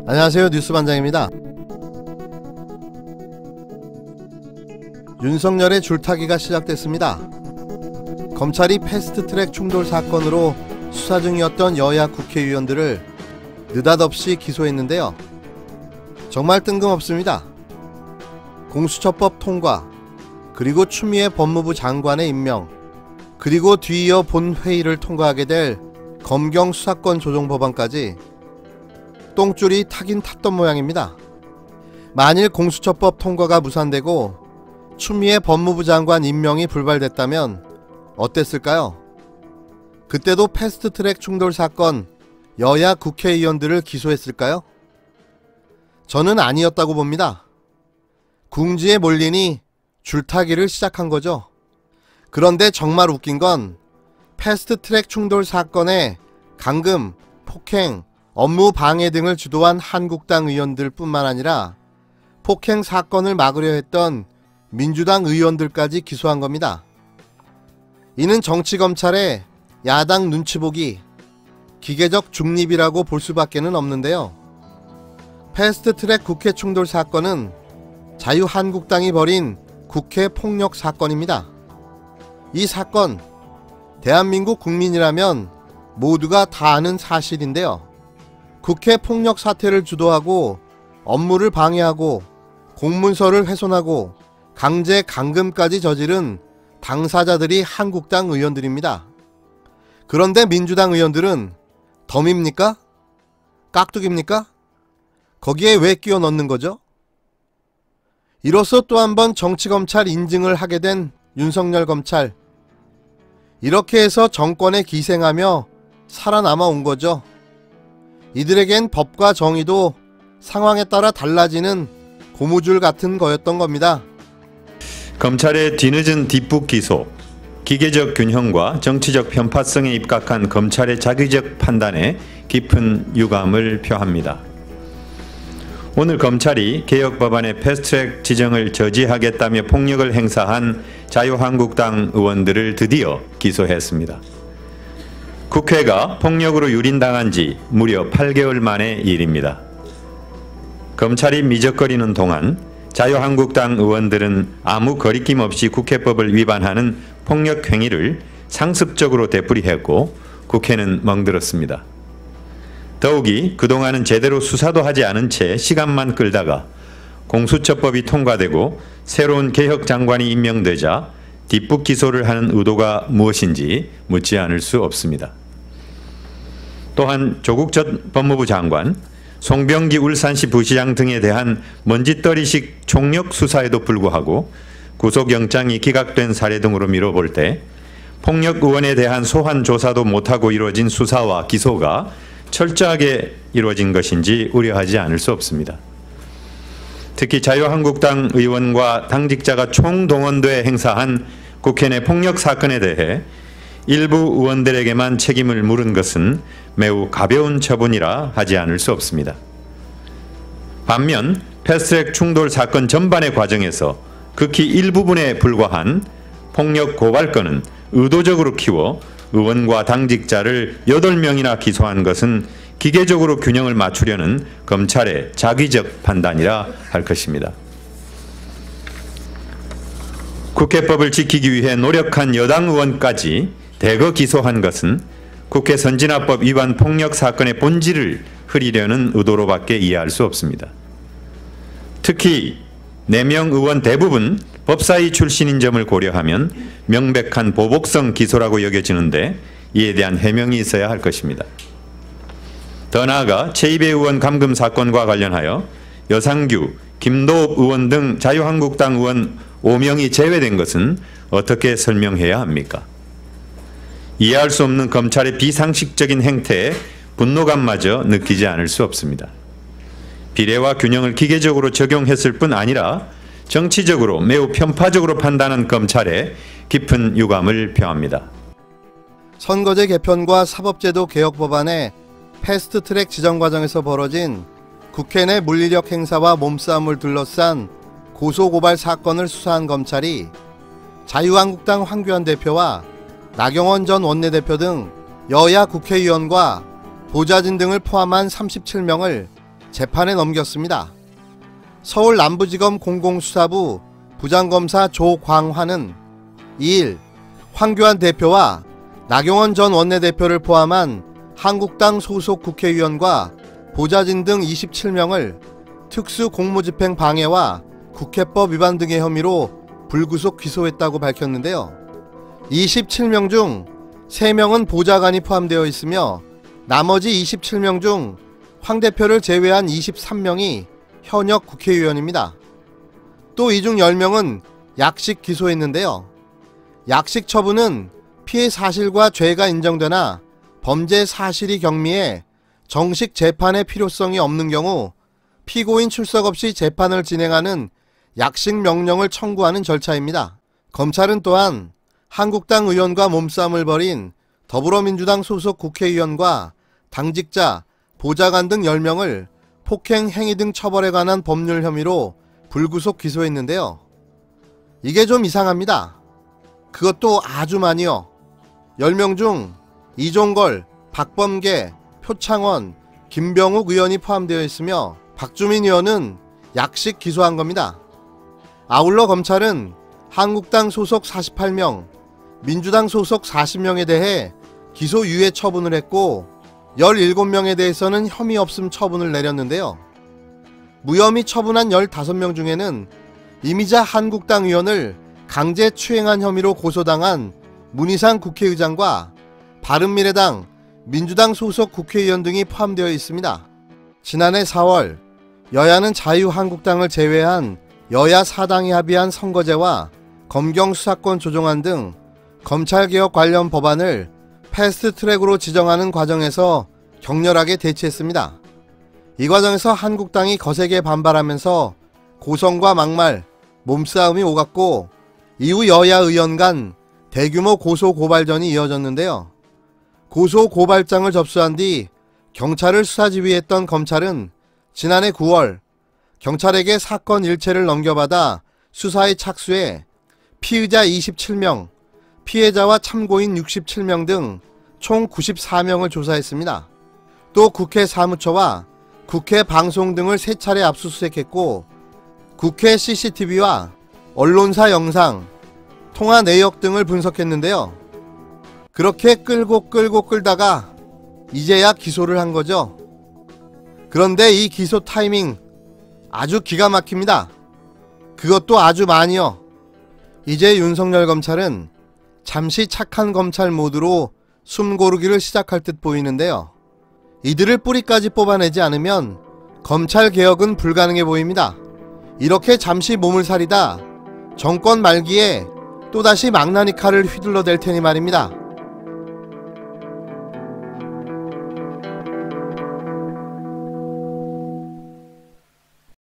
안녕하세요, 뉴스반장입니다. 윤석열의 줄타기가 시작됐습니다. 검찰이 패스트트랙 충돌 사건으로 수사 중이었던 여야 국회의원들을 느닷없이 기소했는데요. 정말 뜬금없습니다. 공수처법 통과, 그리고 추미애 법무부 장관의 임명, 그리고 뒤이어 본회의를 통과하게 될 검경 수사권 조정 법안까지 똥줄이 타긴 탔던 모양입니다. 만일 공수처법 통과가 무산되고 추미애 법무부 장관 임명이 불발됐다면 어땠을까요? 그때도 패스트트랙 충돌 사건 여야 국회의원들을 기소했을까요? 저는 아니었다고 봅니다. 궁지에 몰리니 줄타기를 시작한 거죠. 그런데 정말 웃긴 건 패스트트랙 충돌 사건에 감금, 폭행, 업무 방해 등을 주도한 한국당 의원들 뿐만 아니라 폭행 사건을 막으려 했던 민주당 의원들까지 기소한 겁니다. 이는 정치검찰의 야당 눈치보기, 기계적 중립이라고 볼 수밖에는 없는데요. 패스트트랙 국회 충돌 사건은 자유한국당이 벌인 국회 폭력 사건입니다. 이 사건, 대한민국 국민이라면 모두가 다 아는 사실인데요. 국회 폭력 사태를 주도하고 업무를 방해하고 공문서를 훼손하고 강제 감금까지 저지른 당사자들이 한국당 의원들입니다. 그런데 민주당 의원들은 덤입니까? 깍두기입니까? 거기에 왜 끼워 넣는 거죠? 이로써 또 한 번 정치검찰 인증을 하게 된 윤석열 검찰. 이렇게 해서 정권에 기생하며 살아남아 온 거죠. 이들에겐 법과 정의도 상황에 따라 달라지는 고무줄 같은 거였던 겁니다. 검찰의 뒤늦은 뒷북 기소, 기계적 균형과 정치적 편파성에 입각한 검찰의 자기적 판단에 깊은 유감을 표합니다. 오늘 검찰이 개혁 법안의 패스트트랙 지정을 저지하겠다며 폭력을 행사한 자유한국당 의원들을 드디어 기소했습니다. 국회가 폭력으로 유린당한 지 무려 8개월 만의 일입니다. 검찰이 미적거리는 동안 자유한국당 의원들은 아무 거리낌 없이 국회법을 위반하는 폭력 행위를 상습적으로 되풀이했고 국회는 멍들었습니다. 더욱이 그동안은 제대로 수사도 하지 않은 채 시간만 끌다가 공수처법이 통과되고 새로운 개혁 장관이 임명되자 뒷북 기소를 하는 의도가 무엇인지 묻지 않을 수 없습니다. 또한 조국 전 법무부 장관, 송병기 울산시 부시장 등에 대한 먼지떨이식 총력 수사에도 불구하고 구속영장이 기각된 사례 등으로 미뤄볼 때 폭력 의원에 대한 소환 조사도 못하고 이루어진 수사와 기소가 철저하게 이루어진 것인지 우려하지 않을 수 없습니다. 특히 자유한국당 의원과 당직자가 총동원돼 행사한 국회 내 폭력 사건에 대해 일부 의원들에게만 책임을 물은 것은 매우 가벼운 처분이라 하지 않을 수 없습니다. 반면 패스트트랙 충돌 사건 전반의 과정에서 극히 일부분에 불과한 폭력 고발건은 의도적으로 키워 의원과 당직자를 8명이나 기소한 것은 기계적으로 균형을 맞추려는 검찰의 자기적 판단이라 할 것입니다. 국회법을 지키기 위해 노력한 여당 의원까지 대거 기소한 것은 국회 선진화법 위반 폭력 사건의 본질을 흐리려는 의도로밖에 이해할 수 없습니다. 특히 4명 의원 대부분 법사위 출신인 점을 고려하면 명백한 보복성 기소라고 여겨지는데 이에 대한 해명이 있어야 할 것입니다. 더 나아가 최이배 의원 감금 사건과 관련하여 여상규, 김도읍 의원 등 자유한국당 의원 5명이 제외된 것은 어떻게 설명해야 합니까? 이해할 수 없는 검찰의 비상식적인 행태에 분노감마저 느끼지 않을 수 없습니다. 비례와 균형을 기계적으로 적용했을 뿐 아니라 정치적으로 매우 편파적으로 판단한 검찰에 깊은 유감을 표합니다. 선거제 개편과 사법제도 개혁 법안의 패스트트랙 지정 과정에서 벌어진 국회 내 물리력 행사와 몸싸움을 둘러싼 고소고발 사건을 수사한 검찰이 자유한국당 황교안 대표와 나경원 전 원내대표 등 여야 국회의원과 보좌진 등을 포함한 37명을 재판에 넘겼습니다. 서울 남부지검 공공수사부 부장검사 조광환은 2일 황교안 대표와 나경원 전 원내대표를 포함한 한국당 소속 국회의원과 보좌진 등 27명을 특수공무집행 방해와 국회법 위반 등의 혐의로 불구속 기소했다고 밝혔는데요. 27명 중 3명은 보좌관이 포함되어 있으며 나머지 27명 중 황 대표를 제외한 23명이 현역 국회의원입니다. 또 이 중 10명은 약식 기소했는데요. 약식 처분은 피해 사실과 죄가 인정되나 범죄 사실이 경미해 정식 재판의 필요성이 없는 경우 피고인 출석 없이 재판을 진행하는 약식 명령을 청구하는 절차입니다. 검찰은 또한 한국당 의원과 몸싸움을 벌인 더불어민주당 소속 국회의원과 당직자, 보좌관 등 10명을 폭행 행위 등 처벌에 관한 법률 혐의로 불구속 기소했는데요. 이게 좀 이상합니다. 그것도 아주 많이요. 10명 중 이종걸, 박범계, 표창원, 김병욱 의원이 포함되어 있으며 박주민 의원은 약식 기소한 겁니다. 아울러 검찰은 한국당 소속 48명, 민주당 소속 40명에 대해 기소유예 처분을 했고 17명에 대해서는 혐의 없음 처분을 내렸는데요. 무혐의 처분한 15명 중에는 이미자 한국당 의원을 강제 추행한 혐의로 고소당한 문희상 국회의장과 바른미래당, 민주당 소속 국회의원 등이 포함되어 있습니다. 지난해 4월 여야는 자유한국당을 제외한 여야 4당이 합의한 선거제와 검경수사권 조정안 등 검찰개혁 관련 법안을 패스트트랙으로 지정하는 과정에서 격렬하게 대치했습니다. 이 과정에서 한국당이 거세게 반발하면서 고성과 막말, 몸싸움이 오갔고 이후 여야 의원 간 대규모 고소고발전이 이어졌는데요. 고소고발장을 접수한 뒤 경찰을 수사지휘했던 검찰은 지난해 9월 경찰에게 사건 일체를 넘겨받아 수사에 착수해 피의자 27명, 피해자와 참고인 67명 등 총 94명을 조사했습니다. 또 국회 사무처와 국회 방송 등을 3차례 압수수색했고 국회 CCTV와 언론사 영상, 통화 내역 등을 분석했는데요. 그렇게 끌고 끌다가 이제야 기소를 한 거죠. 그런데 이 기소 타이밍 아주 기가 막힙니다. 그것도 아주 많이요. 이제 윤석열 검찰은 잠시 착한 검찰 모드로 숨 고르기를 시작할 듯 보이는데요. 이들을 뿌리까지 뽑아내지 않으면 검찰 개혁은 불가능해 보입니다. 이렇게 잠시 몸을 사리다 정권 말기에 또다시 망나니 칼을 휘둘러댈 테니 말입니다.